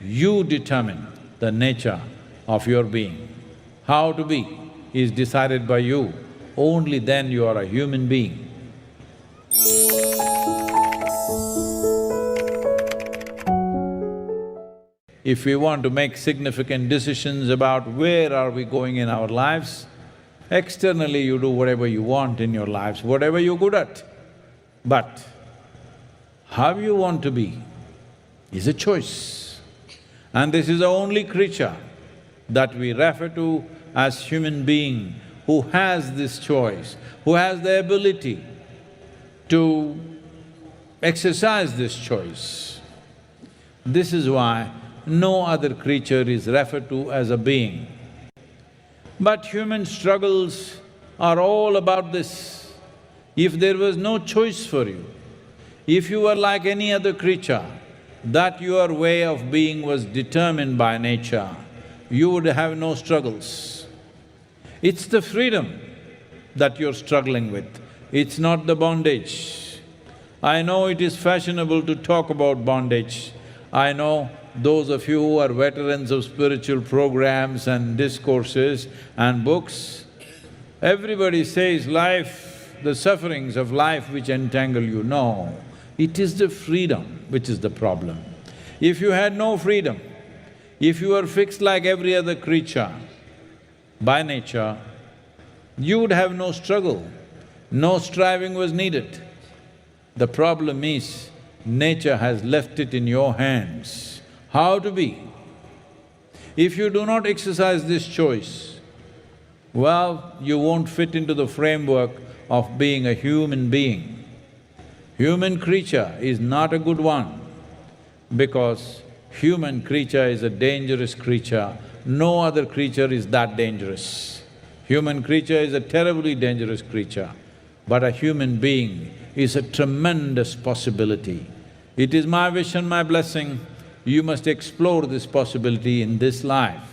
You determine the nature of your being. How to be is decided by you, only then you are a human being. If we want to make significant decisions about where are we going in our lives, externally you do whatever you want in your lives, whatever you're good at. But how you want to be is a choice. And this is the only creature that we refer to as human being who has this choice, who has the ability to exercise this choice. This is why no other creature is referred to as a being. But human struggles are all about this. If there was no choice for you, if you were like any other creature, that your way of being was determined by nature, you would have no struggles. It's the freedom that you're struggling with, it's not the bondage. I know it is fashionable to talk about bondage. I know those of you who are veterans of spiritual programs and discourses and books, everybody says life, the sufferings of life which entangle you. No, it is the freedom which is the problem. If you had no freedom, if you were fixed like every other creature by nature, you would have no struggle, no striving was needed. The problem is, nature has left it in your hands. How to be? If you do not exercise this choice, well, you won't fit into the framework of being a human being. Human creature is not a good one, because human creature is a dangerous creature. No other creature is that dangerous. Human creature is a terribly dangerous creature, but a human being is a tremendous possibility. It is my wish and my blessing, you must explore this possibility in this life.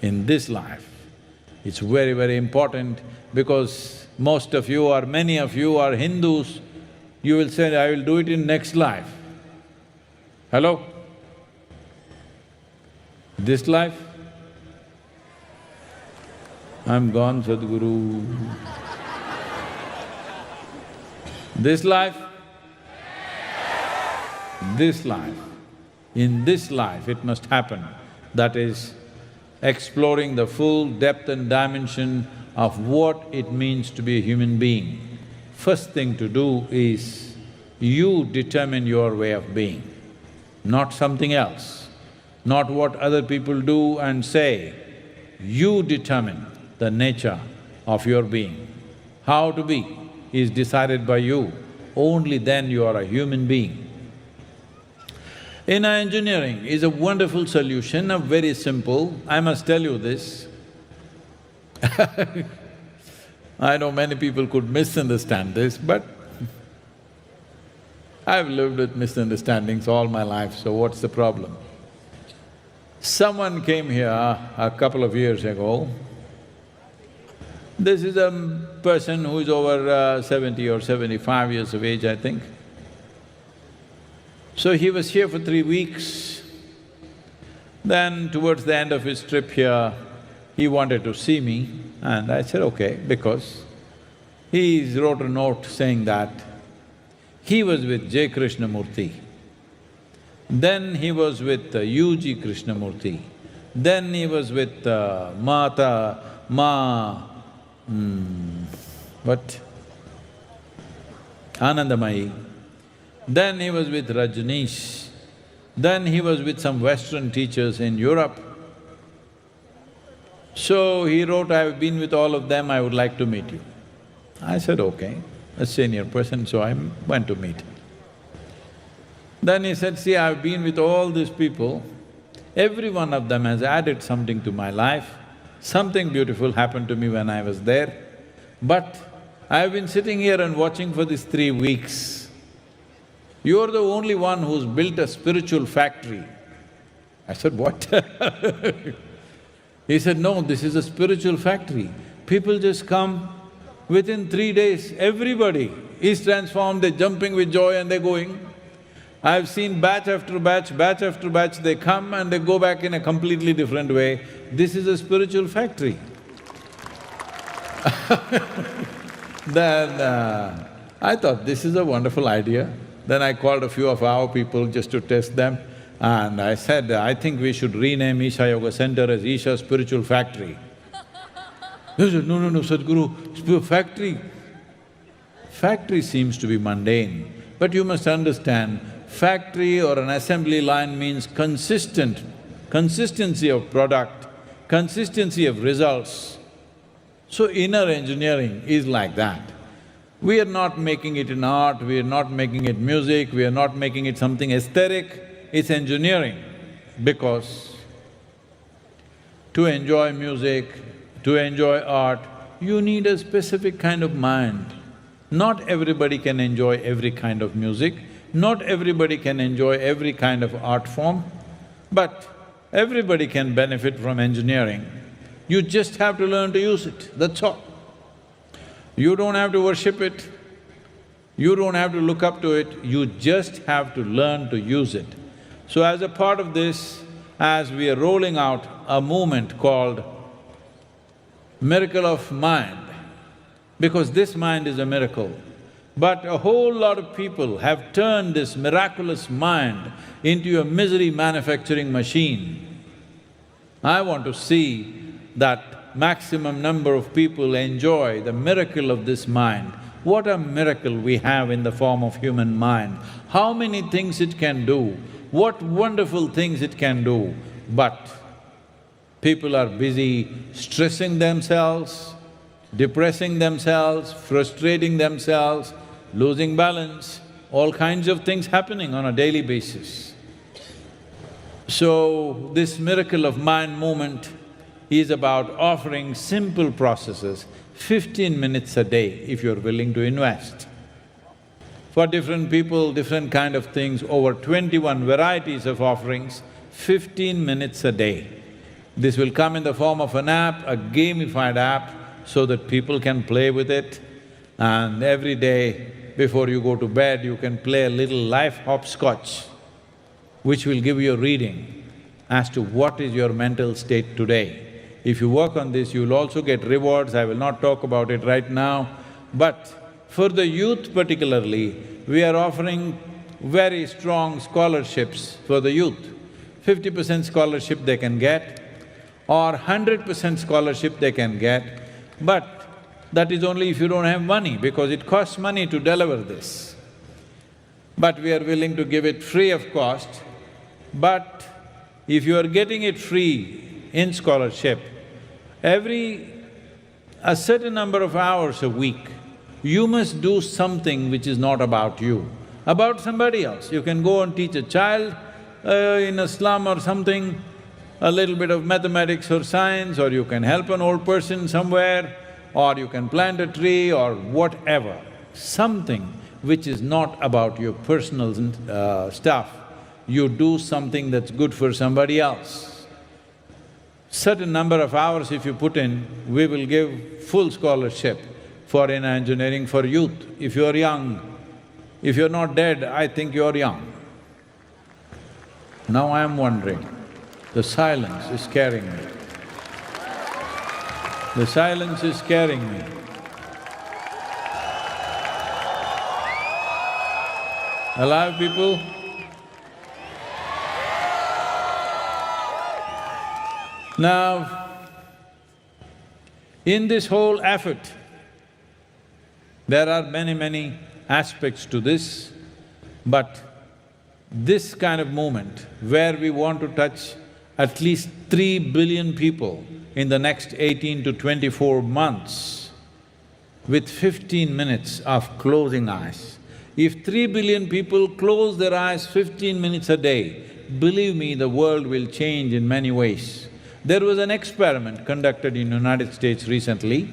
In this life. It's very, very important because most of you or many of you are Hindus, you will say, I will do it in next life. Hello? This life? I'm gone, Sadhguru. This life? This life. In this life it must happen, that is, exploring the full depth and dimension of what it means to be a human being. First thing to do is, you determine your way of being, not something else, not what other people do and say. You determine the nature of your being. How to be is decided by you, only then you are a human being. Inner engineering is a wonderful solution, a very simple, I must tell you this. I know many people could misunderstand this, but I've lived with misunderstandings all my life, so what's the problem? Someone came here a couple of years ago. This is a person who is over 70 or 75 years of age, I think. So he was here for 3 weeks. Then towards the end of his trip here, he wanted to see me and I said, okay, because he wrote a note saying that he was with J. Krishnamurti, then he was with U.G. Krishnamurti, then he was with Anandamayi, then he was with Rajneesh, then he was with some Western teachers in Europe. So he wrote, I've been with all of them, I would like to meet you. I said, okay, a senior person, so I went to meet him. Then he said, see, I've been with all these people, every one of them has added something to my life, something beautiful happened to me when I was there, but I've been sitting here and watching for these 3 weeks. You're the only one who's built a spiritual factory. I said, what? He said, no, this is a spiritual factory. People just come, within 3 days, everybody is transformed, they're jumping with joy and they're going. I've seen batch after batch, they come and they go back in a completely different way. This is a spiritual factory. Then I thought, this is a wonderful idea. Then I called a few of our people just to test them, and I said, I think we should rename Isha Yoga Center as Isha Spiritual Factory. They said, no, Sadhguru, factory. Factory seems to be mundane, but you must understand, factory or an assembly line means consistency of product, consistency of results. So inner engineering is like that. We are not making it in art, we are not making it music, we are not making it something aesthetic, it's engineering. Because to enjoy music, to enjoy art, you need a specific kind of mind. Not everybody can enjoy every kind of music, not everybody can enjoy every kind of art form, but everybody can benefit from engineering. You just have to learn to use it, that's all. You don't have to worship it, you don't have to look up to it, you just have to learn to use it. So as a part of this, as we are rolling out a movement called Miracle of Mind, because this mind is a miracle, but a whole lot of people have turned this miraculous mind into a misery manufacturing machine. I want to see that maximum number of people enjoy the miracle of this mind. What a miracle we have in the form of human mind, how many things it can do, what wonderful things it can do, but people are busy stressing themselves, depressing themselves, frustrating themselves, losing balance, all kinds of things happening on a daily basis. So, this Miracle of Mind movement is about offering simple processes, 15 minutes a day if you're willing to invest. For different people, different kind of things, over 21 varieties of offerings, 15 minutes a day. This will come in the form of an app, a gamified app, so that people can play with it, and every day before you go to bed, you can play a little life hopscotch, which will give you a reading as to what is your mental state today. If you work on this, you'll also get rewards, I will not talk about it right now, but for the youth particularly, we are offering very strong scholarships for the youth. 50% scholarship they can get, or 100% scholarship they can get, but that is only if you don't have money, because it costs money to deliver this. But we are willing to give it free of cost, but if you are getting it free in scholarship, a certain number of hours a week, you must do something which is not about you, about somebody else. You can go and teach a child in a slum or something, a little bit of mathematics or science, or you can help an old person somewhere, or you can plant a tree or whatever, something which is not about your personal stuff. You do something that's good for somebody else. Certain number of hours if you put in, we will give full scholarship for inner engineering for youth, if you're young. If you're not dead, I think you're young. Now I am wondering, the silence is scaring me. The silence is scaring me. Alive people? Now, in this whole effort, there are many aspects to this, but this kind of movement, where we want to touch at least 3 billion people in the next 18 to 24 months with 15 minutes of closing eyes. If 3 billion people close their eyes 15 minutes a day, believe me, the world will change in many ways. There was an experiment conducted in United States recently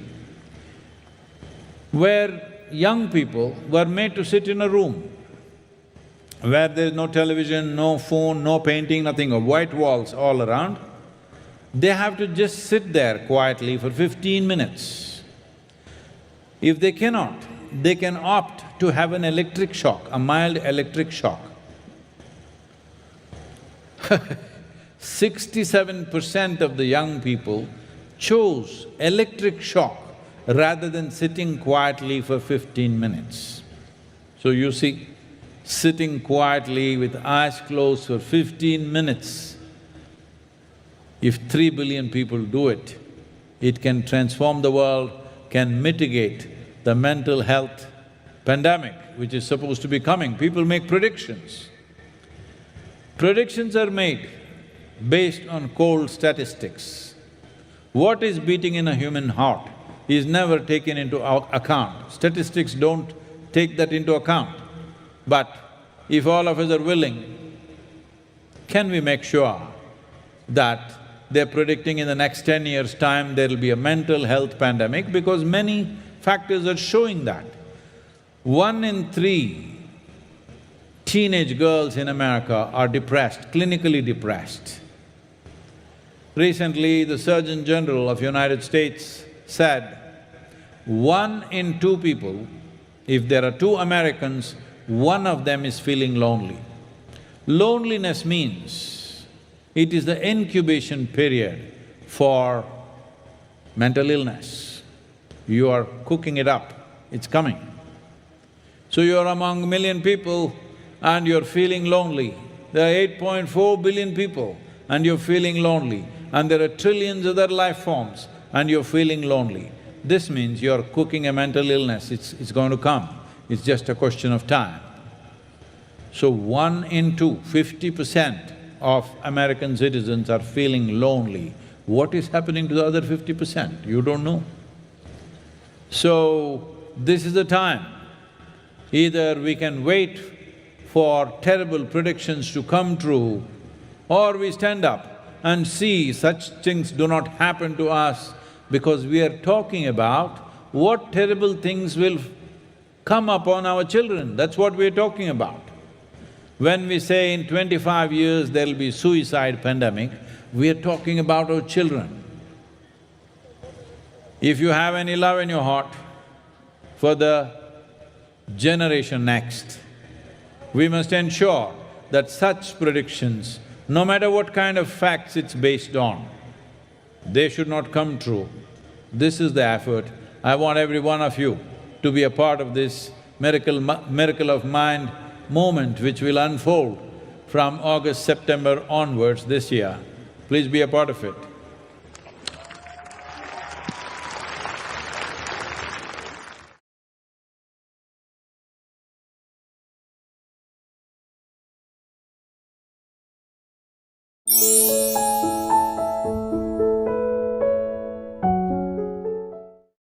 where young people were made to sit in a room where there's no television, no phone, no painting, nothing, white walls all around. They have to just sit there quietly for 15 minutes. If they cannot, they can opt to have an electric shock, a mild electric shock. 67% of the young people chose electric shock rather than sitting quietly for 15 minutes. So you see, sitting quietly with eyes closed for 15 minutes, if 3 billion people do it, it can transform the world, can mitigate the mental health pandemic which is supposed to be coming. People make predictions. Predictions are made based on cold statistics. What is beating in a human heart is never taken into account. Statistics don't take that into account. But if all of us are willing, can we make sure that they're predicting in the next 10 years' time there'll be a mental health pandemic, because many factors are showing that. 1 in 3 teenage girls in America are depressed, clinically depressed. Recently, the Surgeon General of United States said, 1 in 2 people, if there are 2 Americans, 1 of them is feeling lonely. Loneliness means it is the incubation period for mental illness. You are cooking it up, it's coming. So you're among 1,000,000 people and you're feeling lonely. There are 8.4 billion people and you're feeling lonely, and there are trillions of other life forms and you're feeling lonely. This means you're cooking a mental illness, it's going to come, it's just a question of time. So 1 in 2, 50% of American citizens are feeling lonely. What is happening to the other 50%? You don't know. So, this is the time. Either we can wait for terrible predictions to come true, or we stand up and see such things do not happen to us, because we are talking about what terrible things will come upon our children, that's what we are talking about. When we say in 25 years there'll be suicide pandemic, we are talking about our children. If you have any love in your heart for the generation next, we must ensure that such predictions, no matter what kind of facts it's based on, they should not come true. This is the effort. I want every one of you to be a part of this miracle of mind movement which will unfold from August, September onwards this year. Please be a part of it.